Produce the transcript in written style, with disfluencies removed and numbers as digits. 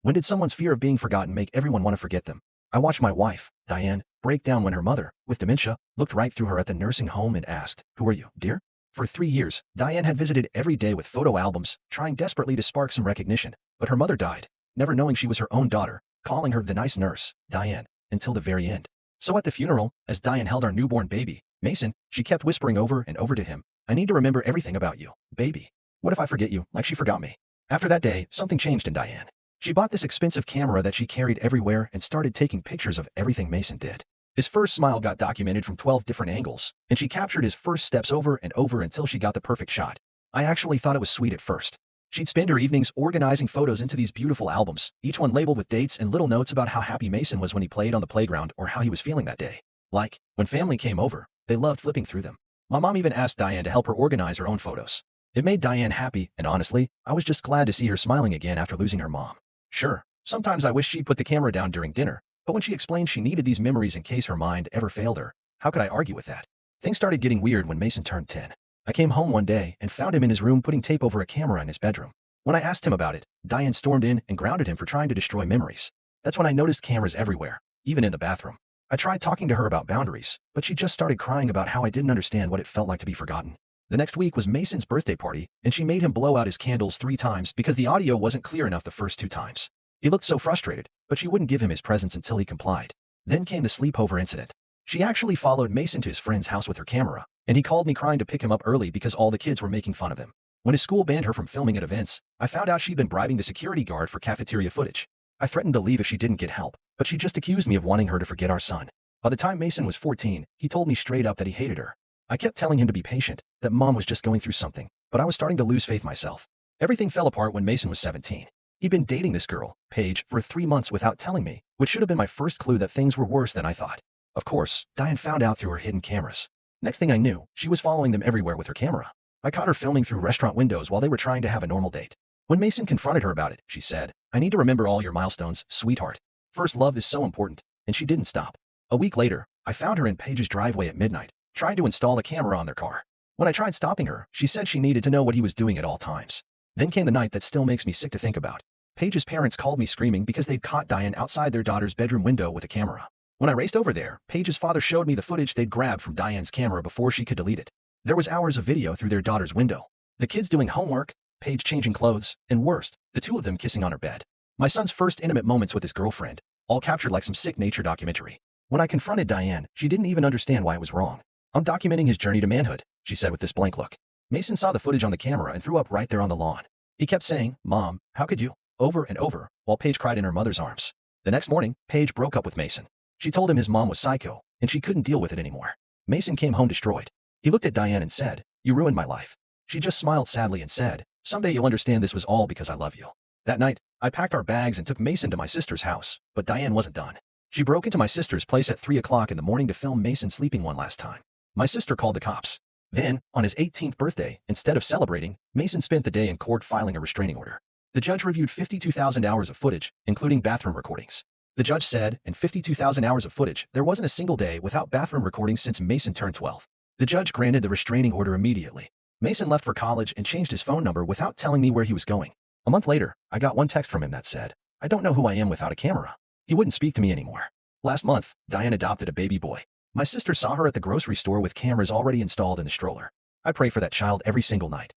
When did someone's fear of being forgotten make everyone want to forget them? I watched my wife, Diane, break down when her mother, with dementia, looked right through her at the nursing home and asked, "Who are you, dear?" For 3 years, Diane had visited every day with photo albums, trying desperately to spark some recognition, but her mother died, never knowing she was her own daughter, calling her the nice nurse, Diane, until the very end. So at the funeral, as Diane held our newborn baby, Mason, she kept whispering over and over to him, "I need to remember everything about you, baby. What if I forget you, like she forgot me?" After that day, something changed in Diane. She bought this expensive camera that she carried everywhere and started taking pictures of everything Mason did. His first smile got documented from 12 different angles, and she captured his first steps over and over until she got the perfect shot. I actually thought it was sweet at first. She'd spend her evenings organizing photos into these beautiful albums, each one labeled with dates and little notes about how happy Mason was when he played on the playground or how he was feeling that day. Like, when family came over, they loved flipping through them. My mom even asked Diane to help her organize her own photos. It made Diane happy, and honestly, I was just glad to see her smiling again after losing her mom. Sure, sometimes I wish she'd put the camera down during dinner, but when she explained she needed these memories in case her mind ever failed her, how could I argue with that? Things started getting weird when Mason turned 10. I came home one day and found him in his room putting tape over a camera in his bedroom. When I asked him about it, Diane stormed in and grounded him for trying to destroy memories. That's when I noticed cameras everywhere, even in the bathroom. I tried talking to her about boundaries, but she just started crying about how I didn't understand what it felt like to be forgotten. The next week was Mason's birthday party, and she made him blow out his candles 3 times because the audio wasn't clear enough the first 2 times. He looked so frustrated, but she wouldn't give him his presents until he complied. Then came the sleepover incident. She actually followed Mason to his friend's house with her camera, and he called me crying to pick him up early because all the kids were making fun of him. When his school banned her from filming at events, I found out she'd been bribing the security guard for cafeteria footage. I threatened to leave if she didn't get help, but she just accused me of wanting her to forget our son. By the time Mason was 14, he told me straight up that he hated her. I kept telling him to be patient, that mom was just going through something, but I was starting to lose faith myself. Everything fell apart when Mason was 17. He'd been dating this girl, Paige, for 3 months without telling me, which should have been my first clue that things were worse than I thought. Of course, Diane found out through her hidden cameras. Next thing I knew, she was following them everywhere with her camera. I caught her filming through restaurant windows while they were trying to have a normal date. When Mason confronted her about it, she said, "I need to remember all your milestones, sweetheart. First love is so important," and she didn't stop. A week later, I found her in Paige's driveway at midnight, trying to install a camera on their car. When I tried stopping her, she said she needed to know what he was doing at all times. Then came the night that still makes me sick to think about. Paige's parents called me screaming because they'd caught Diane outside their daughter's bedroom window with a camera. When I raced over there, Paige's father showed me the footage they'd grabbed from Diane's camera before she could delete it. There was hours of video through their daughter's window. The kids doing homework, Paige changing clothes, and worst, the 2 of them kissing on her bed. My son's first intimate moments with his girlfriend, all captured like some sick nature documentary. When I confronted Diane, she didn't even understand why it was wrong. "I'm documenting his journey to manhood," she said with this blank look. Mason saw the footage on the camera and threw up right there on the lawn. He kept saying, "Mom, how could you?" over and over, while Paige cried in her mother's arms. The next morning, Paige broke up with Mason. She told him his mom was psycho, and she couldn't deal with it anymore. Mason came home destroyed. He looked at Diane and said, "You ruined my life." She just smiled sadly and said, "Someday you'll understand this was all because I love you." That night, I packed our bags and took Mason to my sister's house, but Diane wasn't done. She broke into my sister's place at 3 o'clock in the morning to film Mason sleeping one last time. My sister called the cops. Then, on his 18th birthday, instead of celebrating, Mason spent the day in court filing a restraining order. The judge reviewed 52,000 hours of footage, including bathroom recordings. The judge said, in 52,000 hours of footage, there wasn't a single day without bathroom recordings since Mason turned 12. The judge granted the restraining order immediately. Mason left for college and changed his phone number without telling me where he was going. A month later, I got one text from him that said, "I don't know who I am without a camera." He wouldn't speak to me anymore. Last month, Diane adopted a baby boy. My sister saw her at the grocery store with cameras already installed in the stroller. I pray for that child every single night.